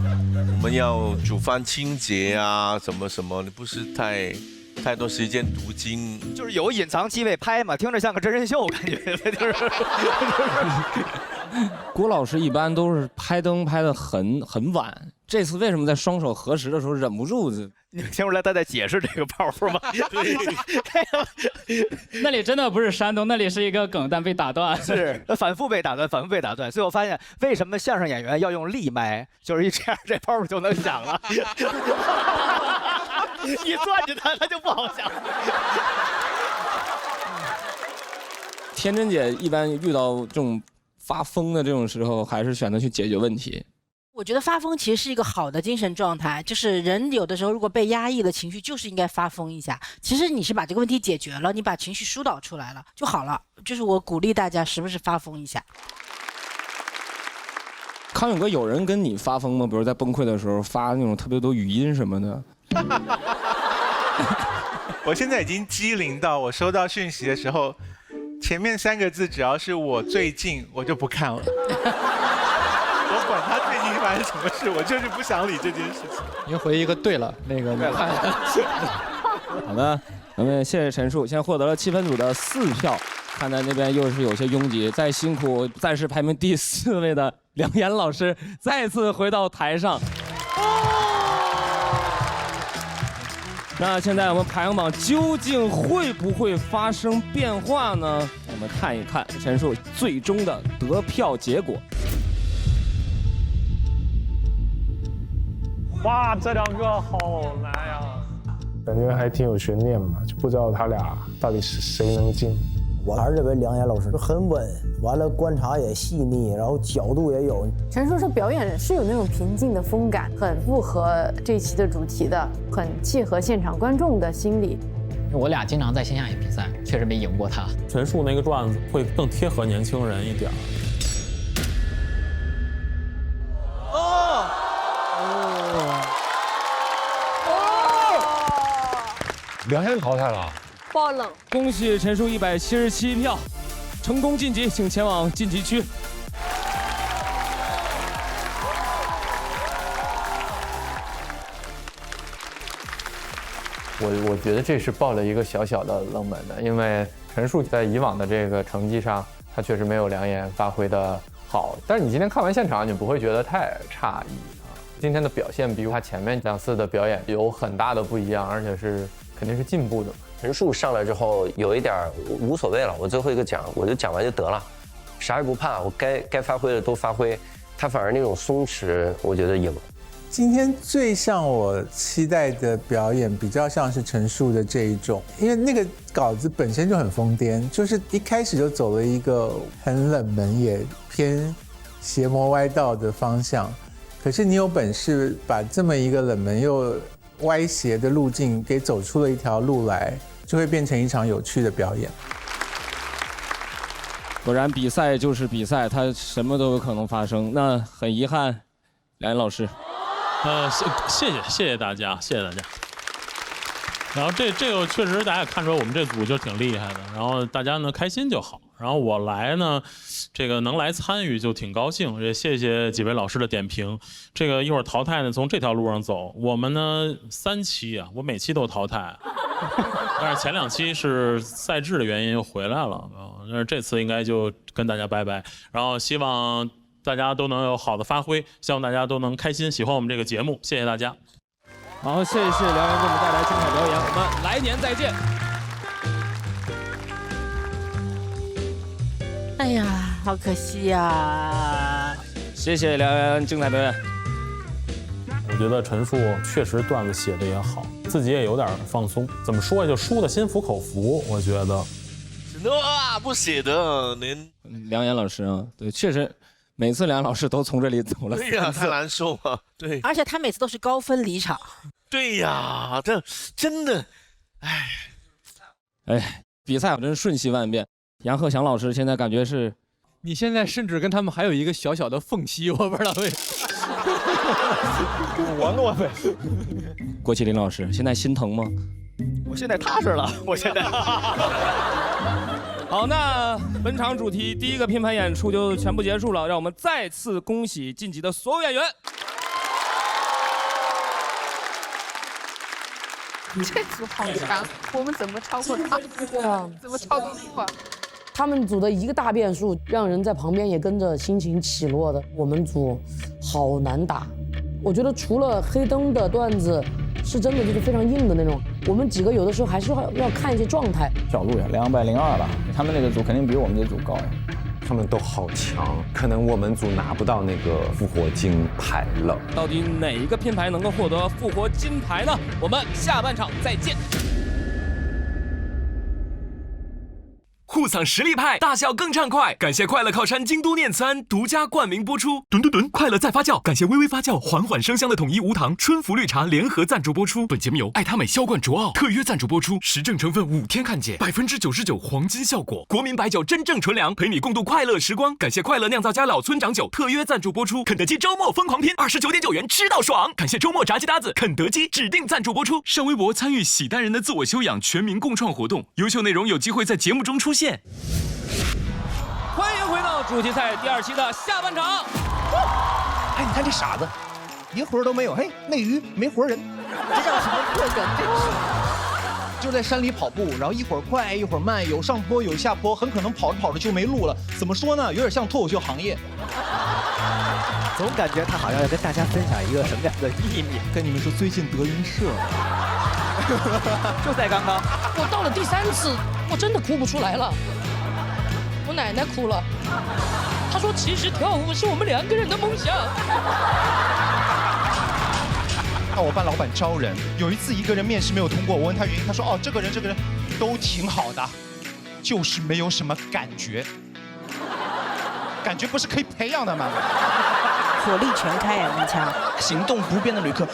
我们要煮饭、清洁啊，什么，你不是太多时间读经，就是有隐藏机位拍嘛，听着像个真人秀感觉，就是。郭老师一般都是拍灯拍得很晚，这次为什么在双手合十的时候忍不住？你听出来他在解释这个包袱吗？那里真的不是山东，那里是一个梗，但被打断。是反复被打断，最后发现为什么相声演员要用立麦，就是一这样这包袱就能响了。你攥着它就不好响。天真姐一般遇到这种发疯的这种时候，还是选择去解决问题。我觉得发疯其实是一个好的精神状态，就是人有的时候如果被压抑的情绪，就是应该发疯一下。其实你是把这个问题解决了，你把情绪疏导出来了就好了。就是我鼓励大家时不时发疯一下。康永哥，有人跟你发疯吗？比如在崩溃的时候发那种特别多语音什么的。我现在已经机灵到，我收到讯息的时候，前面3个字只要是我最近，我就不看了。我管他最近发生什么事，我就是不想理这件事情。您回一个对了，那个对了。好的，咱们谢谢陈数，现在获得了7分组的4票。看来那边又是有些拥挤，再辛苦暂时排名第4位的梁岩老师再次回到台上。那现在我们排行榜究竟会不会发生变化呢？我们看一看陈数最终的得票结果。哇，这2个好难呀！感觉还挺有悬念嘛，就不知道他俩到底是谁能进。我还是认为梁岩老师很稳，完了观察也细腻，然后角度也有。陈数说表演是有那种平静的风感，很符合这一期的主题的，很契合现场观众的心理。我俩经常在线下也比赛，确实没赢过他。陈数那个段子会更贴合年轻人一点。梁岩淘汰了。爆冷！恭喜陈数177票，成功晋级，请前往晋级区。我觉得这是报了一个小小的冷门的，因为陈数在以往的这个成绩上，他确实没有梁岩发挥的好。但是你今天看完现场，你不会觉得太诧异啊。今天的表现比他前面2次的表演有很大的不一样，而且是肯定是进步的。陈数上来之后有一点无所谓了，我最后一个讲，我就讲完就得了，啥也不怕，我该发挥的都发挥。他反而那种松弛，我觉得赢了。今天最像我期待的表演，比较像是陈数的这一种，因为那个稿子本身就很疯癫，就是一开始就走了一个很冷门也偏邪魔歪道的方向。可是你有本事把这么一个冷门又歪斜的路径给走出了一条路来，就会变成一场有趣的表演。果然比赛就是比赛，它什么都有可能发生。那很遗憾，梁岩老师。谢谢大家，谢谢大家。然后这个确实大家也看出来我们这组就挺厉害的，然后大家呢开心就好。然后我来呢，这个能来参与就挺高兴，也谢谢几位老师的点评。这个一会儿淘汰呢，从这条路上走。我们呢3期啊，我每期都淘汰，但是前2期是赛制的原因又回来了，但是这次应该就跟大家拜拜。然后希望大家都能有好的发挥，希望大家都能开心，喜欢我们这个节目，谢谢大家。好，谢谢梁岩给我们带来精彩表演，我们来年再见。哎呀，好可惜呀！谢谢梁岩精彩表演。我觉得陈数确实段子写的也好，自己也有点放松。怎么说呀，就输的心服口服。我觉得。哇，不写的连梁岩老师啊，对，确实每次梁岩老师都从这里走了。对呀，太难受了。对，而且他每次都是高分离场。对呀，这真的，哎，比赛真顺其万变。杨鹤翔老师现在感觉是，你现在甚至跟他们还有一个小小的缝隙，我不知道为什么。我诺贝。郭麒麟老师现在心疼吗？我现在踏实了，我现在。好，那本场主题第1个拼盘演出就全部结束了，让我们再次恭喜晋级的所有演员。这组好强，我们怎么超过他？对啊，怎么超过他？他们组的一个大变数，让人在旁边也跟着心情起落的。我们组好难打，我觉得除了黑灯的段子，是真的就是非常硬的那种。我们几个有的时候还是要看一些状态。小鹿也202了，他们那个组肯定比我们这组高呀。他们都好强，可能我们组拿不到那个复活金牌了。到底哪一个拼盘能够获得复活金牌呢？我们下半场再见。互嗓实力派，大笑更畅快。感谢快乐靠山京都念慈庵独家冠名播出。快乐再发酵，感谢微微发酵缓缓生香的统一无糖春福绿茶联合赞助播出。本节目由爱他美销冠卓奥特约赞助播出，实证成分5天看检，99%黄金效果，国民白酒真正纯粮，陪你共度快乐时光。感谢快乐酿造家老村长酒特约赞助播出。肯德基周末疯狂拼，29.9元吃到爽。感谢周末炸鸡搭子肯德基指定赞助播出。上微博参与喜单人的自我修养全民共创活动，优秀内容有机会在节目中出现。欢迎回到主题赛第2期的下半场。哎，你看这傻子，一活都没有，嘿，内娱没活人，这叫什么破梗？真是。就在山里跑步，然后一会儿快一会儿慢，有上坡有下坡，很可能跑着跑着就没路了。怎么说呢？有点像脱口秀行业。总感觉他好像要跟大家分享一个什么样的秘密。跟你们说，最近德云社，就在刚刚，我到了第3次，我真的哭不出来了。我奶奶哭了，她说其实跳舞是我们2个人的梦想。我班老板招人，有一次一个人面试没有通过，我问他原因，他说哦，这个人都挺好的，就是没有什么感觉，感觉不是可以培养的吗？火力全开啊，那枪！行动不便的旅客